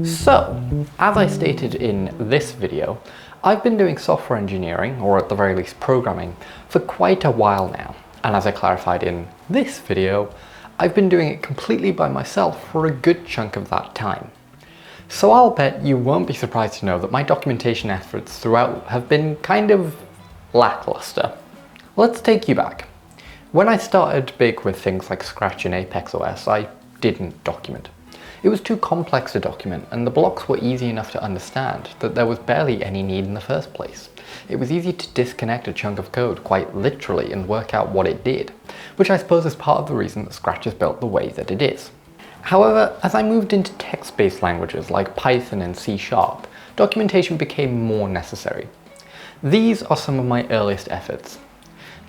So, as I stated in this video, I've been doing software engineering, or at the very least programming, for quite a while now. And as I clarified in this video, I've been doing it completely by myself for a good chunk of that time. So I'll bet you won't be surprised to know that my documentation efforts throughout have been kind of lackluster. Let's take you back. When I started big with things like Scratch and Apex OS, I didn't document. It was too complex to document, and the blocks were easy enough to understand that there was barely any need in the first place. It was easy to disconnect a chunk of code quite literally and work out what it did, which I suppose is part of the reason that Scratch is built the way that it is. However, as I moved into text-based languages like Python and C#, documentation became more necessary. These are some of my earliest efforts.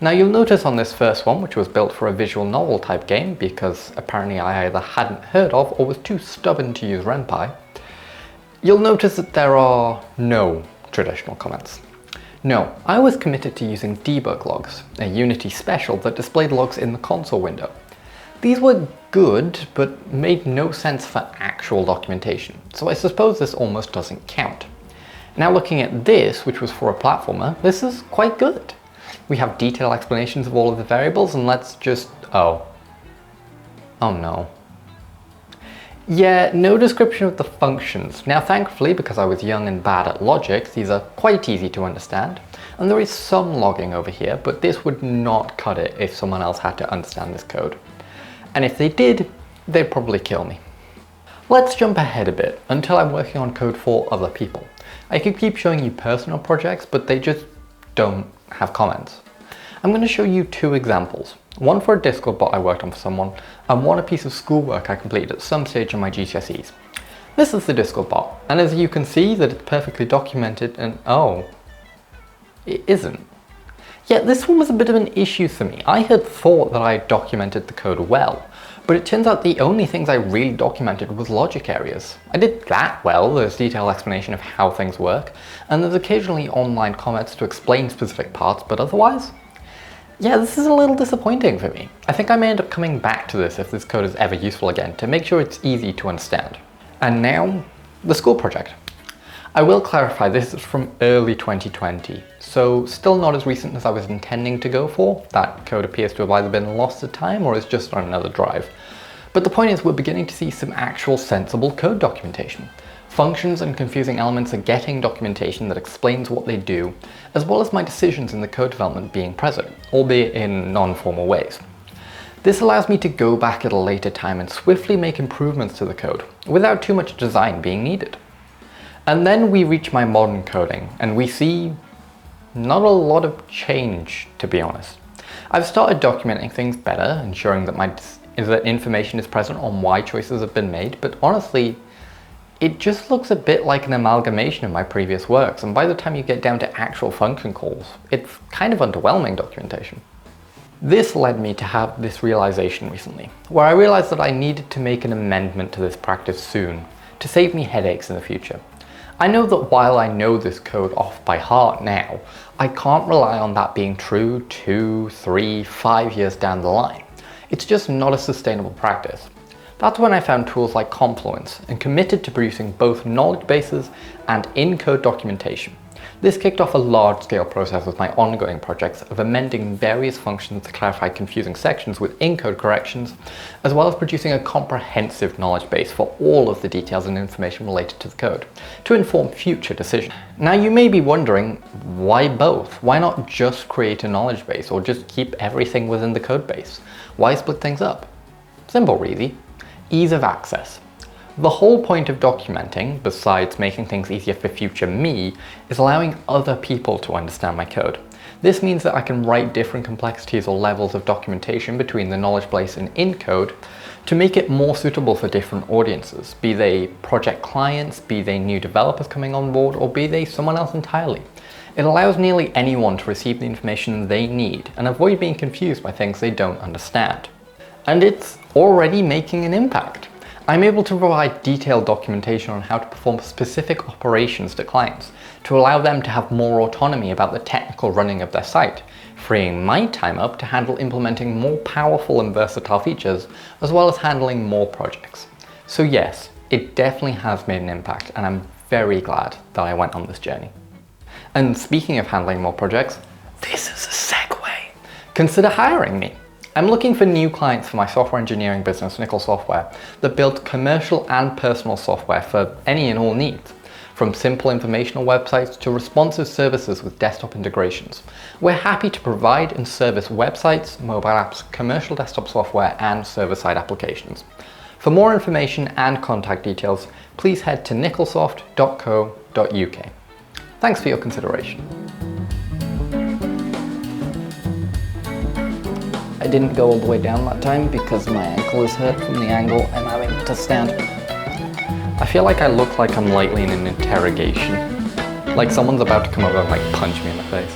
Now you'll notice on this first one, which was built for a visual novel type game because apparently I either hadn't heard of or was too stubborn to use RenPy, you'll notice that there are no traditional comments. No, I was committed to using debug logs, a Unity special that displayed logs in the console window. These were good, but made no sense for actual documentation, so I suppose this almost doesn't count. Now looking at this, which was for a platformer, this is quite good. We have detailed explanations of all of the variables, and let's just... oh no. Yeah, no description of the functions. Now thankfully, because I was young and bad at logic, these are quite easy to understand. And there is some logging over here, but this would not cut it if someone else had to understand this code. And if they did, they'd probably kill me. Let's jump ahead a bit until I'm working on code for other people. I could keep showing you personal projects, but they just don't have comments. I'm going to show you two examples. One for a Discord bot I worked on for someone, and one a piece of schoolwork I completed at some stage in my GCSEs. This is the Discord bot, and as you can see that it's perfectly documented and oh, it isn't. Yeah, this one was a bit of an issue for me. I had thought that I documented the code well, but it turns out the only things I really documented was logic areas. I did that well, there's detailed explanation of how things work, and there's occasionally online comments to explain specific parts, but otherwise, yeah, this is a little disappointing for me. I think I may end up coming back to this if this code is ever useful again, to make sure it's easy to understand. And now, the school project. I will clarify, this is from early 2020, so still not as recent as I was intending to go for. That code appears to have either been lost to time or is just on another drive. But the point is, we're beginning to see some actual sensible code documentation. Functions and confusing elements are getting documentation that explains what they do, as well as my decisions in the code development being present, albeit in non-formal ways. This allows me to go back at a later time and swiftly make improvements to the code, without too much design being needed. And then we reach my modern coding, and we see not a lot of change, to be honest. I've started documenting things better, ensuring that information is present on why choices have been made, but honestly, it just looks a bit like an amalgamation of my previous works, and by the time you get down to actual function calls, it's kind of underwhelming documentation. This led me to have this realization recently, where I realized that I needed to make an amendment to this practice soon, to save me headaches in the future. I know that while I know this code off by heart now, I can't rely on that being true 2, 3, 5 years down the line. It's just not a sustainable practice. That's when I found tools like Confluence and committed to producing both knowledge bases and in-code documentation. This kicked off a large-scale process with my ongoing projects of amending various functions to clarify confusing sections with in-code corrections, as well as producing a comprehensive knowledge base for all of the details and information related to the code, to inform future decisions. Now you may be wondering, why both? Why not just create a knowledge base, or just keep everything within the code base? Why split things up? Simple really. Ease of access. The whole point of documenting, besides making things easier for future me, is allowing other people to understand my code. This means that I can write different complexities or levels of documentation between the knowledge base and in-code to make it more suitable for different audiences, be they project clients, be they new developers coming on board, or be they someone else entirely. It allows nearly anyone to receive the information they need and avoid being confused by things they don't understand. And it's already making an impact. I'm able to provide detailed documentation on how to perform specific operations to clients to allow them to have more autonomy about the technical running of their site, freeing my time up to handle implementing more powerful and versatile features, as well as handling more projects. So yes, it definitely has made an impact, and I'm very glad that I went on this journey. And speaking of handling more projects, this is a segue. Consider hiring me. I'm looking for new clients for my software engineering business, Nickel Software, that build commercial and personal software for any and all needs, from simple informational websites to responsive services with desktop integrations. We're happy to provide and service websites, mobile apps, commercial desktop software, and server-side applications. For more information and contact details, please head to nickelsoft.co.uk. Thanks for your consideration. I didn't go all the way down that time because my ankle is hurt from the angle I'm having to stand. I feel like I look like I'm lately in an interrogation. Like someone's about to come over and punch me in the face.